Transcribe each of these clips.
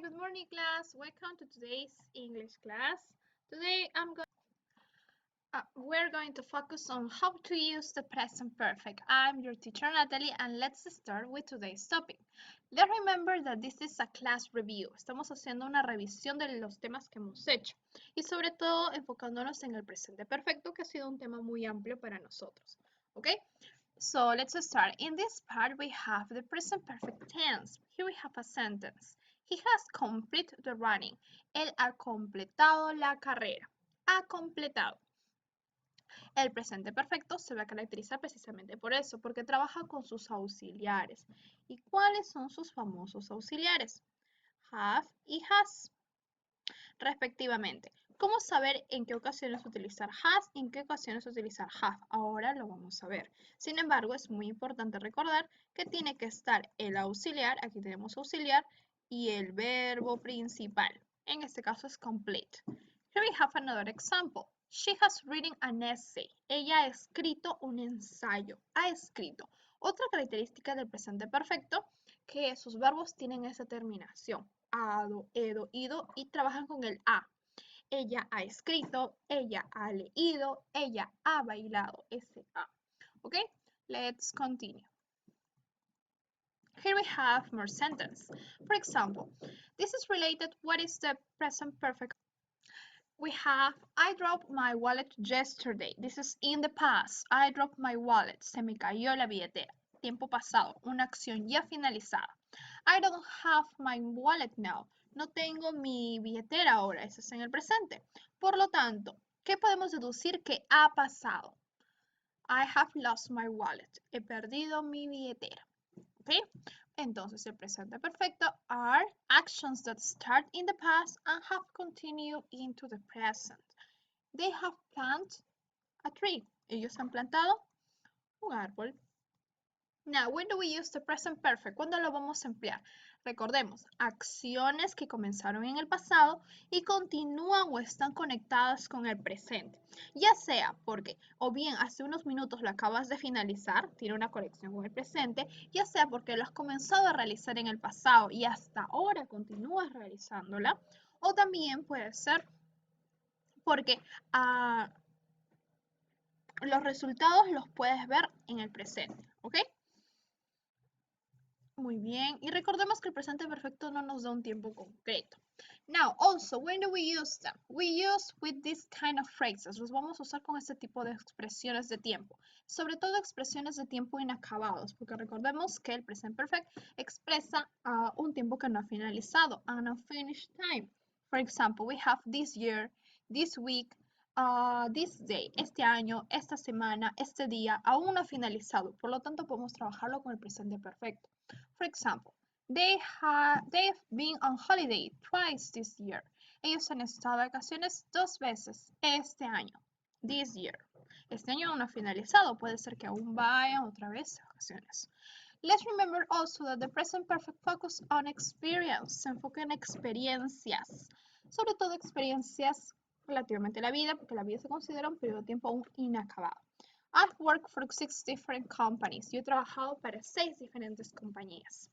Good morning class. Welcome to today's English class. Today we're going to focus on how to use the present perfect. I'm your teacher Natalie and let's start with today's topic. Let's remember that this is a class review. Estamos haciendo una revisión de los temas que hemos hecho y sobre todo enfocándonos en el presente perfecto que ha sido un tema muy amplio para nosotros. Okay? So let's start. In this part we have the present perfect tense. Here we have a sentence. He has completed the running. Él ha completado la carrera. Ha completado. El presente perfecto se va a caracterizar precisamente por eso, porque trabaja con sus auxiliares. ¿Y cuáles son sus famosos auxiliares? Have y has, respectivamente. ¿Cómo saber en qué ocasiones utilizar has y en qué ocasiones utilizar have? Ahora lo vamos a ver. Sin embargo, es muy importante recordar que tiene que estar el auxiliar, aquí tenemos auxiliar, y el verbo principal. En este caso es complete. Here we have another example. She has written an essay. Ella ha escrito un ensayo. Ha escrito. Otra característica del presente perfecto, que sus verbos tienen esa terminación. Ado, edo, ido y trabajan con el a. Ella ha escrito, ella ha leído, ella ha bailado. Ese a. Okay, let's continue. Here we have more sentence. For example, this is related. What is the present perfect? We have, I dropped my wallet yesterday. This is in the past. I dropped my wallet. Se me cayó la billetera. Tiempo pasado. Una acción ya finalizada. I don't have my wallet now. No tengo mi billetera ahora. Eso es en el presente. Por lo tanto, ¿qué podemos deducir que ha pasado? I have lost my wallet. He perdido mi billetera. ¿Ok? Entonces, el presente perfecto are actions that start in the past and have continued into the present. They have planted a tree. Ellos han plantado un árbol. Now, when do we use the present perfect? ¿Cuándo lo vamos a emplear? Recordemos, acciones que comenzaron en el pasado y continúan o están conectadas con el presente. Ya sea porque o bien hace unos minutos lo acabas de finalizar, tiene una conexión con el presente, ya sea porque lo has comenzado a realizar en el pasado y hasta ahora continúas realizándola, o también puede ser porque los resultados los puedes ver en el presente, ¿ok? Muy bien. Y recordemos que el presente perfecto no nos da un tiempo concreto. Now, also, when do we use them? We use with this kind of phrases. Los vamos a usar con este tipo de expresiones de tiempo. Sobre todo expresiones de tiempo inacabados, porque recordemos que el present perfect expresa un tiempo que no ha finalizado, an unfinished time. For example, we have this year, this week, this day, este año, esta semana, este día, aún no ha finalizado. Por lo tanto, podemos trabajarlo con el presente perfecto. For example, they've been on holiday twice this year. Ellos han estado de vacaciones 2 veces este año. This year. Este año aún no ha finalizado. Puede ser que aún vayan otra vez de vacaciones. Let's remember also that the present perfect focus on experience. Se enfoca en experiencias. Sobre todo experiencias relativamente a la vida, porque la vida se considera un periodo de tiempo aún inacabado. I've worked for 6 different companies. Yo he trabajado para 6 diferentes compañías.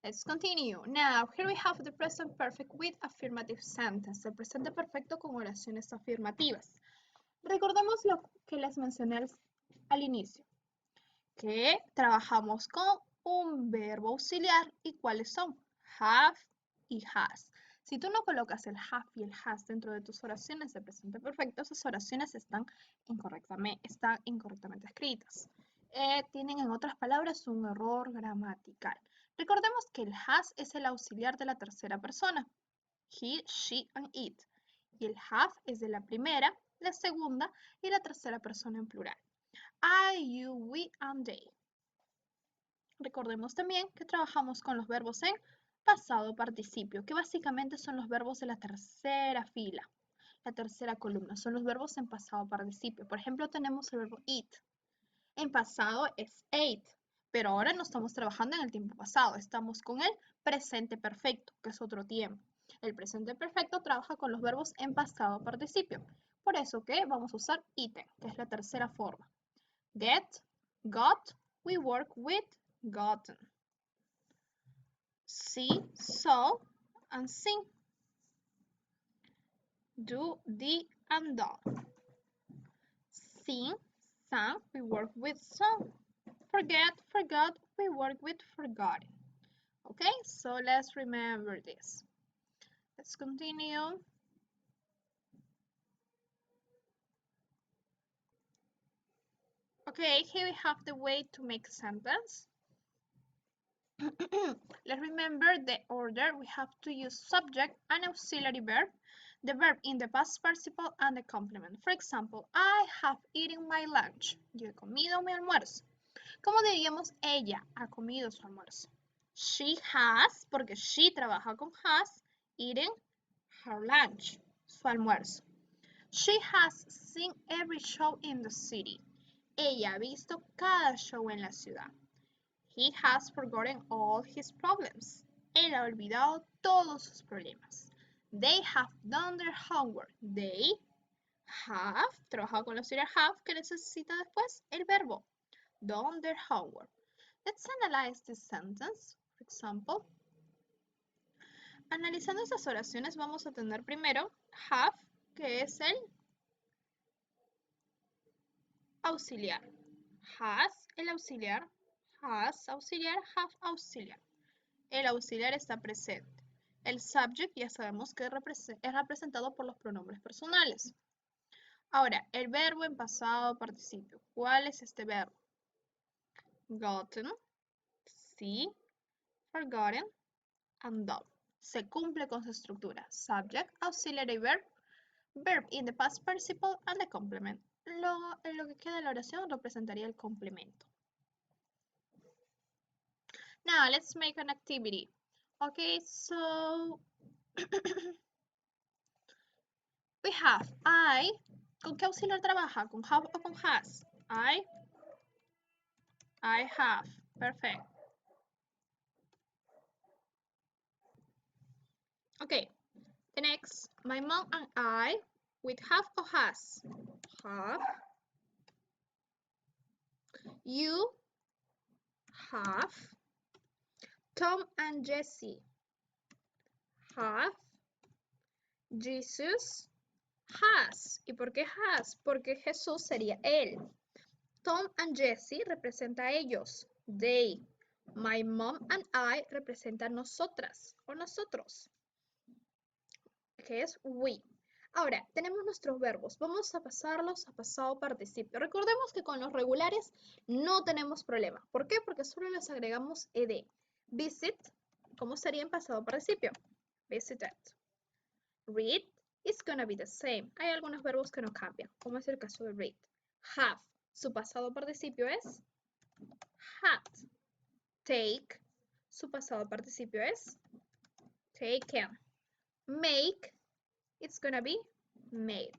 Let's continue. Now, here we have the present perfect with affirmative sentence. El presente perfecto con oraciones afirmativas. Recordemos lo que les mencioné al inicio, que trabajamos con un verbo auxiliar y cuáles son have y has. Si tú no colocas el have y el has dentro de tus oraciones de presente perfecto, esas oraciones están incorrectamente escritas. Tienen, en otras palabras, un error gramatical. Recordemos que el has es el auxiliar de la tercera persona. He, she, and it. Y el have es de la primera, la segunda y la tercera persona en plural. I, you, we, and they. Recordemos también que trabajamos con los verbos en pasado participio, que básicamente son los verbos de la tercera fila, la tercera columna. Son los verbos en pasado participio. Por ejemplo, tenemos el verbo eat. En pasado es ate, pero ahora no estamos trabajando en el tiempo pasado. Estamos con el presente perfecto, que es otro tiempo. El presente perfecto trabaja con los verbos en pasado participio. Por eso que vamos a usar eaten, que es la tercera forma. Get, got, we work with, gotten. see, saw, and sing. Do, did, and done. Sing, sang, we work with sung. Forget, forgot, we work with forgotten. Okay, so let's remember this. Let's continue. Okay, here we have the way to make sentence. Let's remember the order. We have to use subject and auxiliary verb, the verb in the past participle and the complement. For example, I have eaten my lunch. Yo he comido mi almuerzo. ¿Cómo diríamos ella ha comido su almuerzo? She has, porque she trabaja con has, eaten her lunch, su almuerzo. She has seen every show in the city. Ella ha visto cada show en la ciudad. He has forgotten all his problems. Él ha olvidado todos sus problemas. They have done their homework. They have, trabaja con la auxiliar have, que necesita después el verbo. Done their homework. Let's analyze this sentence. For example, analizando estas oraciones vamos a tener primero have, que es el auxiliar. Has, el auxiliar. Has, auxiliar. Have, auxiliar. El auxiliar está presente. El subject ya sabemos que es representado por los pronombres personales. Ahora, el verbo en pasado participio. ¿Cuál es este verbo? Gotten, see, forgotten, and done. Se cumple con su estructura. Subject, auxiliary verb, verb in the past participle, and the complement. Lo que queda de la oración representaría el complemento. Now, let's make an activity. Okay, so we have I. ¿Con qué auxiliar trabaja? ¿Con have o con has? I have. Perfect. Okay. The next, my mom and I with have or has? Have. You have. Tom and Jesse have. Jesus has. ¿Y por qué has? Porque Jesús sería él. Tom and Jesse representa a ellos. They. My mom and I representa nosotras o nosotros, que es we. Ahora, tenemos nuestros verbos. Vamos a pasarlos a pasado participio. Recordemos que con los regulares no tenemos problema. ¿Por qué? Porque solo les agregamos ed. Visit, ¿cómo sería en pasado participio? Visited. Read is gonna be the same. Hay algunos verbos que no cambian, como es el caso de read. Have, su pasado participio es had. Take, su pasado participio es taken. Make, it's gonna be made.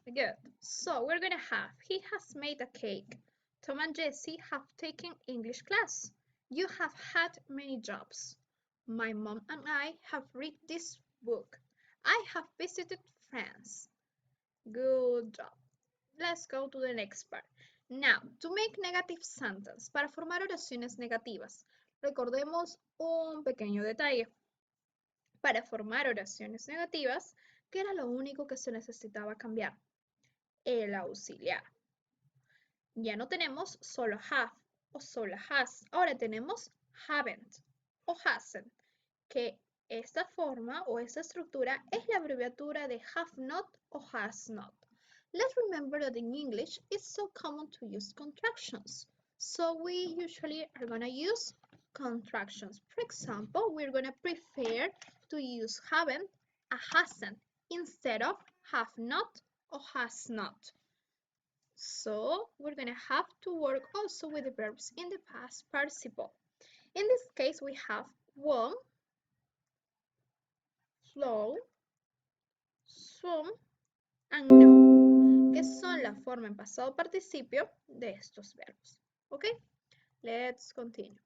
Good. So we're gonna have, he has made a cake. Tom and Jesse have taken English class. You have had many jobs. My mom and I have read this book. I have visited friends. Good job. Let's go to the next part. Now, to make negative sentence, para formar oraciones negativas, recordemos un pequeño detalle. Para formar oraciones negativas, ¿qué era lo único que se necesitaba cambiar? El auxiliar. Ya no tenemos solo have o solo has. Ahora tenemos haven't o hasn't, que esta forma o esta estructura es la abreviatura de have not o has not. Let's remember that in English, it's so common to use contractions. So we usually are going to use contractions. For example, we're going to prefer to use haven't and hasn't instead of have not or has not. So we're going to have to work also with the verbs in the past participle. In this case, we have won, flow, swum, and know, que son la forma en pasado participio de estos verbos. ¿Ok? Let's continue.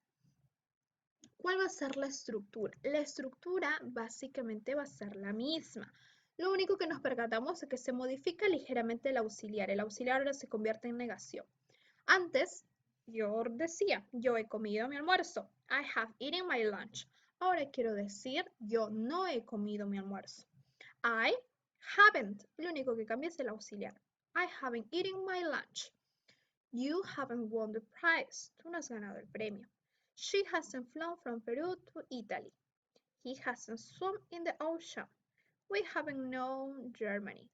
¿Cuál va a ser la estructura? La estructura básicamente va a ser la misma. Lo único que nos percatamos es que se modifica ligeramente el auxiliar. El auxiliar ahora se convierte en negación. Antes, yo decía, yo he comido mi almuerzo. I have eaten my lunch. Ahora quiero decir, yo no he comido mi almuerzo. I haven't. Lo único que cambia es el auxiliar. I haven't eaten my lunch. You haven't won the prize. Tú no has ganado el premio. She hasn't flown from Peru to Italy. He hasn't swum in the ocean. We haven't known Germany.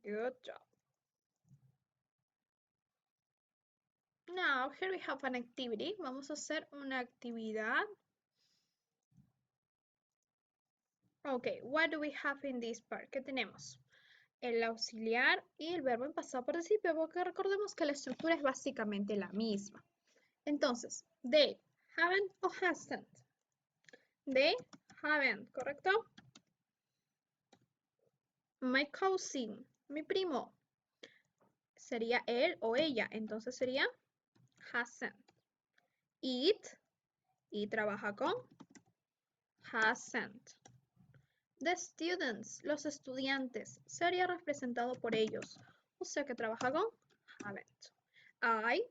Good job. Now, here we have an activity. Vamos a hacer una actividad. Okay, what do we have in this part? ¿Qué tenemos? El auxiliar y el verbo en pasado participio, porque recordemos que la estructura es básicamente la misma. Entonces, they haven't o hasn't. They haven't, ¿correcto? My cousin, mi primo, sería él o ella, entonces sería hasn't. It, y trabaja con hasn't. The students, los estudiantes, sería representado por ellos, o sea que trabaja con haven't. I,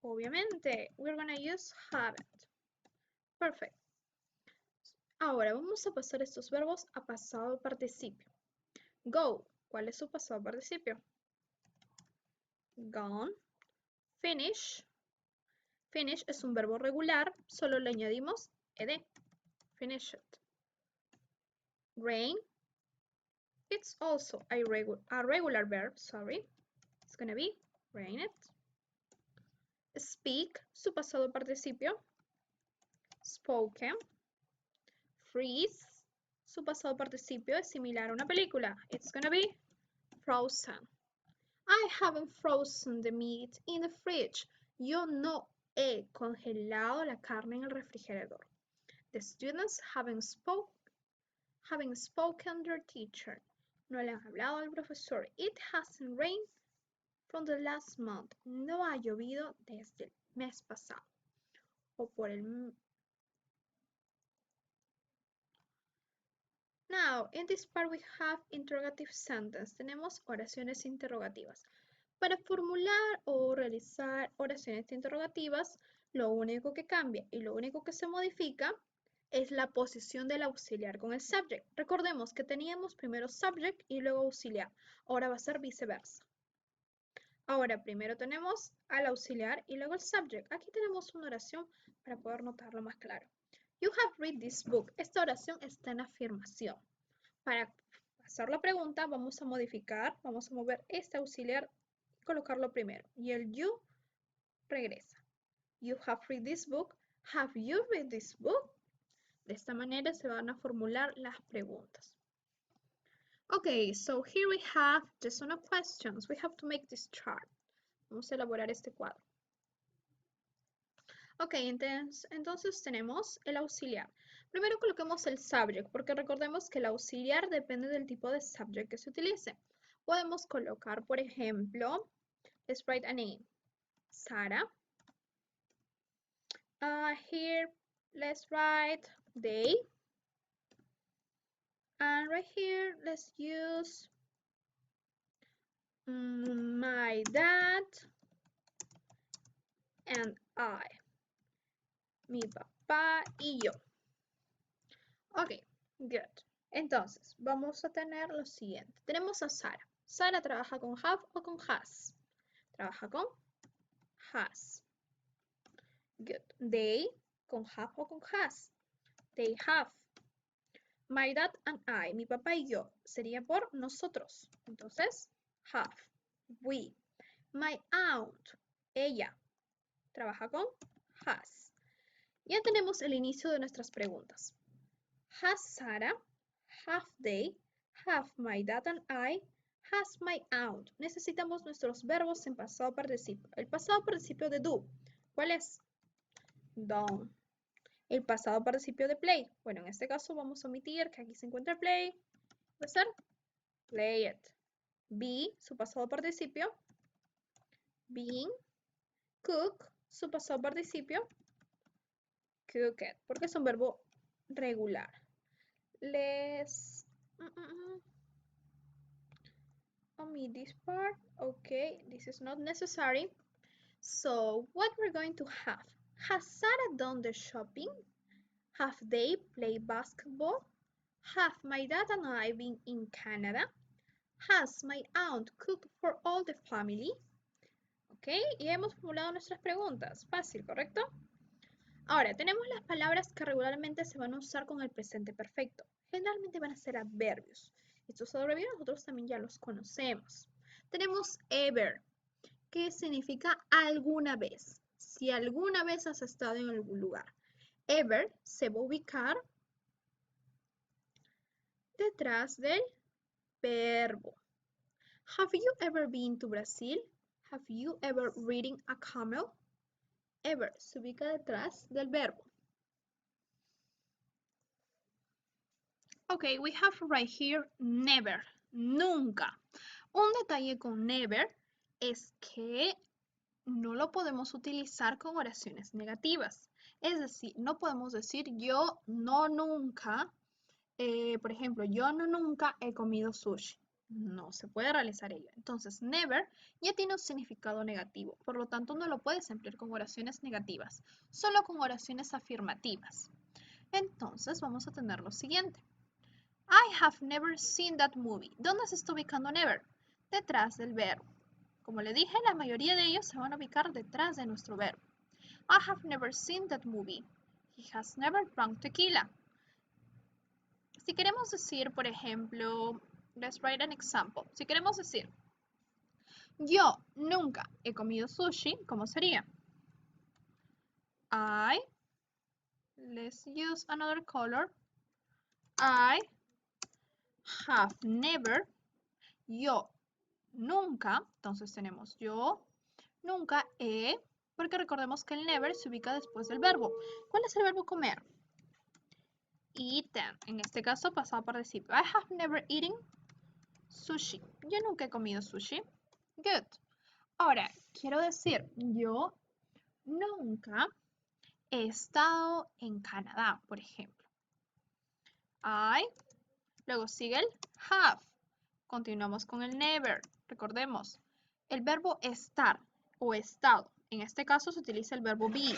obviamente, we're gonna use haven't. Perfect. Ahora vamos a pasar estos verbos a pasado participio. Go, ¿cuál es su pasado participio? Gone. Finish. Finish es un verbo regular, solo le añadimos ed. Finish it. Rain. It's also a regular verb, sorry. It's gonna be rain it. Speak, su pasado participio. Spoken. Freeze, su pasado participio es similar a una película. It's gonna be frozen. I haven't frozen the meat in the fridge. Yo no he congelado la carne en el refrigerador. The students haven't spoken their teacher. No le han hablado al profesor. It hasn't rained from the last month. No ha llovido desde el mes pasado. O por el... Now, in this part we have interrogative sentence. Tenemos oraciones interrogativas. Para formular o realizar oraciones interrogativas, lo único que cambia y lo único que se modifica es la posición del auxiliar con el subject. Recordemos que teníamos primero subject y luego auxiliar. Ahora va a ser viceversa. Ahora primero tenemos al auxiliar y luego el subject. Aquí tenemos una oración para poder notarlo más claro. You have read this book. Esta oración está en afirmación. Para hacer la pregunta vamos a modificar, vamos a mover este auxiliar y colocarlo primero. Y el you regresa. You have read this book. Have you read this book? De esta manera se van a formular las preguntas. Okay, so here we have the son of questions. We have to make this chart. Vamos a elaborar este cuadro. Ok, entonces tenemos el auxiliar. Primero coloquemos el subject, porque recordemos que el auxiliar depende del tipo de subject que se utilice. Podemos colocar, por ejemplo, let's write a name, Sara. Here, let's write they. And right here, let's use my dad and I. Mi papá y yo. Ok, good. Entonces, vamos a tener lo siguiente. Tenemos a Sara. Sara trabaja con have o con has. Trabaja con has. Good. They con have o con has. They have. My dad and I. Mi papá y yo. Sería por nosotros. Entonces, have. We. My aunt. Ella. Trabaja con has. Ya tenemos el inicio de nuestras preguntas. Has Sara, have they, have my dad and I, has my aunt. Necesitamos nuestros verbos en pasado participio. El pasado participio de do, ¿cuál es? Done. El pasado participio de play. Bueno, en este caso vamos a omitir que aquí se encuentra play. Va a ser play it. Be, su pasado participio. Being. Cook, su pasado participio. Cook it, porque es un verbo regular. Let's omit this part. Okay, this is not necessary. So what we're going to have? Has Sarah done the shopping? Have they played basketball? Have my dad and I been in Canada? Has my aunt cooked for all the family? ¿Ok? Y hemos formulado nuestras preguntas. Fácil, ¿correcto? Ahora, tenemos las palabras que regularmente se van a usar con el presente perfecto. Generalmente van a ser adverbios. Estos adverbios nosotros también ya los conocemos. Tenemos ever, que significa alguna vez. Si alguna vez has estado en algún lugar. Ever se va a ubicar detrás del verbo. Have you ever been to Brazil? Have you ever ridden a camel? Ever se ubica detrás del verbo. Okay, we have right here never, nunca. Un detalle con never es que no lo podemos utilizar con oraciones negativas. Es decir, no podemos decir yo no nunca, por ejemplo, yo no nunca he comido sushi. No se puede realizar ello. Entonces, never ya tiene un significado negativo. Por lo tanto, no lo puedes emplear con oraciones negativas, solo con oraciones afirmativas. Entonces, vamos a tener lo siguiente. I have never seen that movie. ¿Dónde se está ubicando never? Detrás del verbo. Como le dije, la mayoría de ellos se van a ubicar detrás de nuestro verbo. I have never seen that movie. He has never drunk tequila. Si queremos decir, por ejemplo, let's write an example. Si queremos decir, yo nunca he comido sushi, ¿cómo sería? Let's use another color. I have never, yo nunca, entonces tenemos yo nunca he, porque recordemos que el never se ubica después del verbo. ¿Cuál es el verbo comer? Eaten. En este caso pasado participio. I have never eaten sushi. Yo nunca he comido sushi. Good. Ahora, quiero decir, yo nunca he estado en Canadá, por ejemplo. Luego sigue el have. Continuamos con el never. Recordemos, el verbo estar o estado. En este caso se utiliza el verbo be.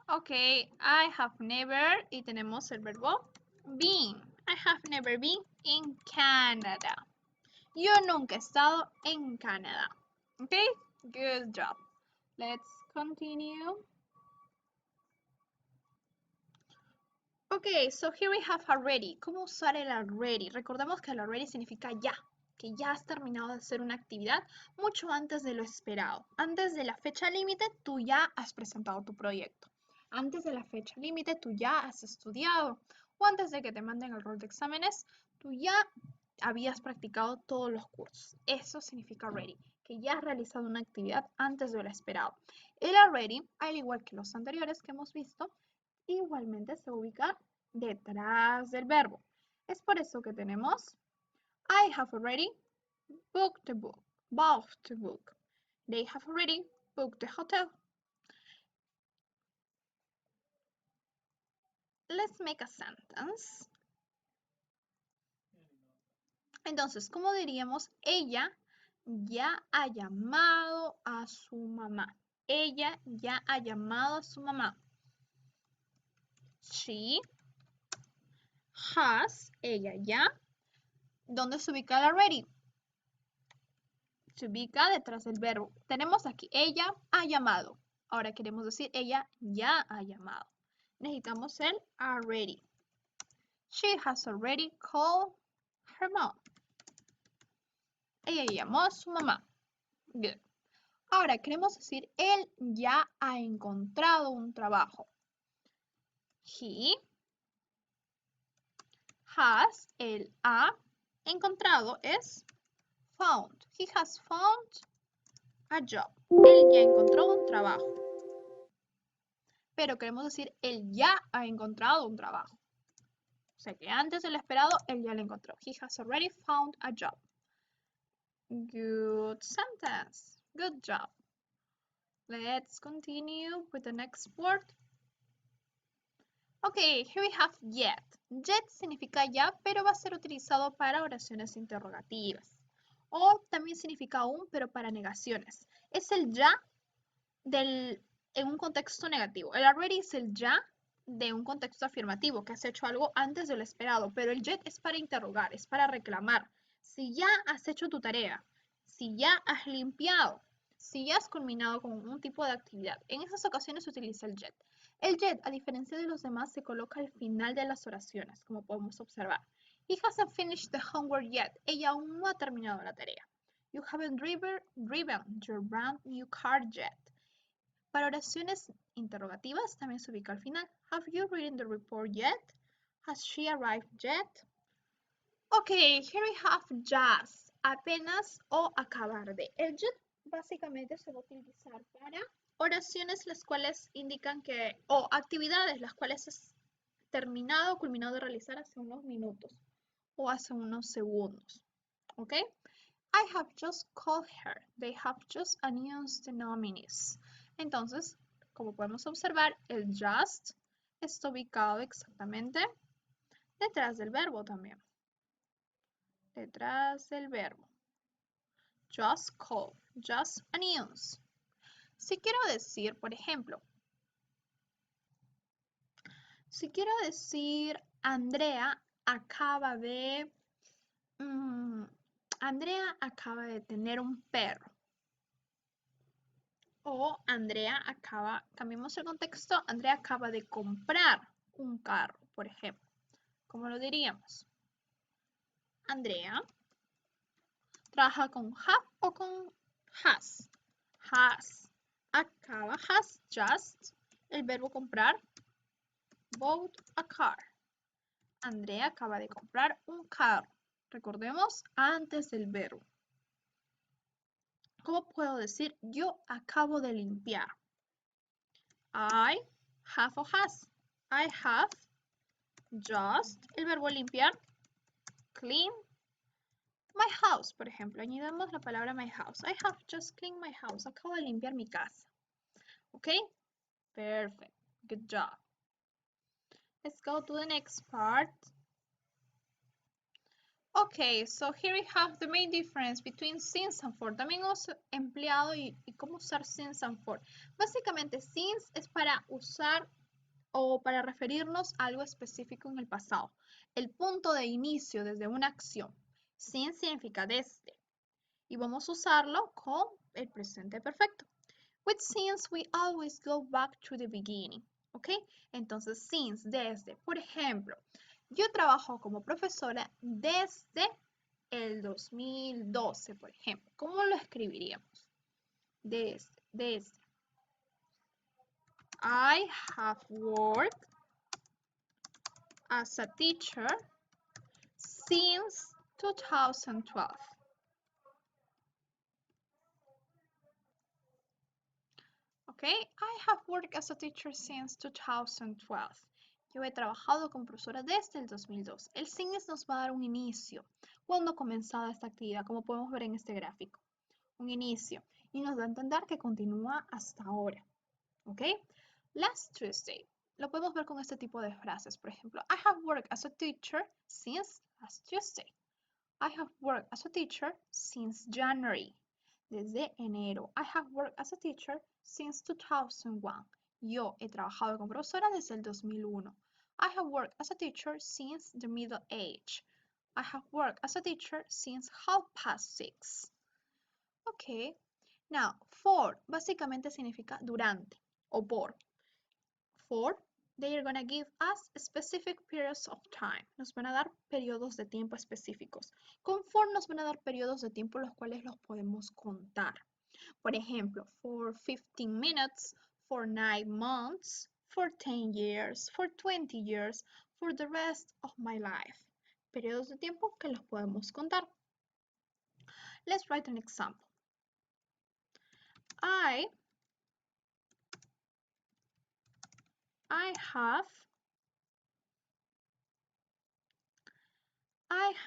Ok, I have never y tenemos el verbo been. I have never been in Canada. Yo nunca he estado en Canadá. Ok, good job. Let's continue. Ok, so here we have already. ¿Cómo usar el already? Recordemos que el already significa ya, que ya has terminado de hacer una actividad mucho antes de lo esperado. Antes de la fecha límite, tú ya has presentado tu proyecto. Antes de la fecha límite, tú ya has estudiado. O antes de que te manden el rol de exámenes, tú ya habías practicado todos los cursos. Eso significa already, que ya has realizado una actividad antes de lo esperado. El already, al igual que los anteriores que hemos visto, igualmente se ubica detrás del verbo. Es por eso que tenemos I have already booked the book, bought the book. They have already booked the hotel. Let's make a sentence. Entonces, ¿cómo diríamos? Ella ya ha llamado a su mamá. Ella ya ha llamado a su mamá. She has, ella ya. ¿Dónde se ubica el already? Se ubica detrás del verbo. Tenemos aquí, ella ha llamado. Ahora queremos decir, ella ya ha llamado. Necesitamos el already. She has already called her mom. Ella llamó a su mamá. Good. Ahora queremos decir, él ya ha encontrado un trabajo. He has, él ha encontrado es found. He has found a job. Él ya encontró un trabajo. Pero queremos decir, él ya ha encontrado un trabajo. O sea que antes de lo esperado, él ya lo encontró. He has already found a job. Good sentence. Good job. Let's continue with the next word. Ok, here we have yet. Yet significa ya, pero va a ser utilizado para oraciones interrogativas. O también significa aún, pero para negaciones. Es el ya del en un contexto negativo. El already es el ya de un contexto afirmativo, que has hecho algo antes de lo esperado, pero el yet es para interrogar, es para reclamar. Si ya has hecho tu tarea, si ya has limpiado, si ya has culminado con un tipo de actividad. En esas ocasiones se utiliza el yet. El yet, a diferencia de los demás, se coloca al final de las oraciones, como podemos observar. He hasn't finished the homework yet. Ella aún no ha terminado la tarea. You haven't driven your brand new car yet. Para oraciones interrogativas también se ubica al final. Have you written the report yet? Has she arrived yet? Okay, here we have just, apenas o acabar de. El yet básicamente se va a utilizar para oraciones las cuales indican que, o actividades las cuales es terminado o culminado de realizar hace unos minutos o hace unos segundos. ¿Ok? I have just called her. They have just announced the nominees. Entonces, como podemos observar, el just está ubicado exactamente detrás del verbo también. Detrás del verbo. Just call, just announce. Si quiero decir, por ejemplo, si quiero decir Andrea acaba de tener un perro. O Andrea acaba, cambiemos el contexto, Andrea acaba de comprar un carro, por ejemplo. ¿Cómo lo diríamos? Andrea trabaja con have o con has. Has. Acaba, has just, el verbo comprar, bought a car. Andrea acaba de comprar un carro. Recordemos, antes del verbo. ¿Cómo puedo decir? Yo acabo de limpiar. I have o has. I have just, el verbo limpiar, clean my house, por ejemplo. Añadamos la palabra my house. I have just cleaned my house. Acabo de limpiar mi casa. ¿Ok? Perfect. Good job. Let's go to the next part. Okay, so here we have the main difference between since and for. También hemos empleado y cómo usar since and for. Básicamente, since es para usar o para referirnos a algo específico en el pasado. El punto de inicio desde una acción. Since significa desde. Y vamos a usarlo con el presente perfecto. With since, we always go back to the beginning. ¿Ok? Entonces, since, desde. Por ejemplo, yo trabajo como profesora desde el 2012, por ejemplo. ¿Cómo lo escribiríamos? Desde. I have worked as a teacher since 2012. Okay, I have worked as a teacher since 2012. Yo he trabajado como profesora desde el 2002. El since nos va a dar un inicio. ¿Cuándo comenzada esta actividad? Como podemos ver en este gráfico. Un inicio. Y nos da a entender que continúa hasta ahora. ¿Ok? Last Tuesday. Lo podemos ver con este tipo de frases. Por ejemplo, I have worked as a teacher since last Tuesday. I have worked as a teacher since January. Desde enero. I have worked as a teacher since 2001. Yo he trabajado como profesora desde el 2001. I have worked as a teacher since the middle age. I have worked as a teacher since 6:30. Ok. Now, for básicamente significa durante o por. For, they are gonna give us specific periods of time. Nos van a dar periodos de tiempo específicos. Con for nos van a dar periodos de tiempo los cuales los podemos contar. Por ejemplo, for 15 minutes, for 9 months, for 10 years, for 20 years, for the rest of my life. Periodos de tiempo que los podemos contar. Let's write an example. I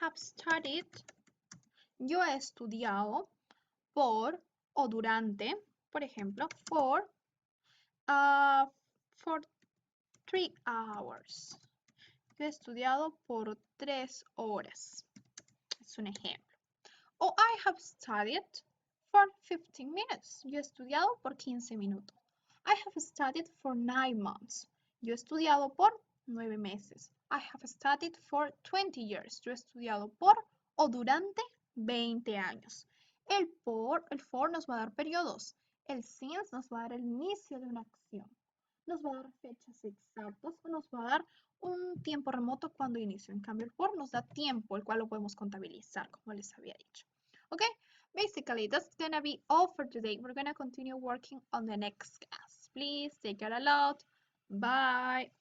have studied, yo he estudiado por o durante, por ejemplo, for 3 hours. Yo he estudiado por 3 horas. Es un ejemplo. O I have studied for 15 minutes. Yo he estudiado por 15 minutos. I have studied for 9 months. Yo he estudiado por 9 meses. I have studied for 20 years. Yo he estudiado por o durante 20 años. El for nos va a dar periodos. El since nos va a dar el inicio de una acción. Nos va a dar fechas exactas o nos va a dar un tiempo remoto cuando inició. En cambio, el for nos da tiempo, el cual lo podemos contabilizar, como les había dicho. Okay, basically, that's gonna be all for today. We're gonna continue working on the next class. Please take care a lot. Bye.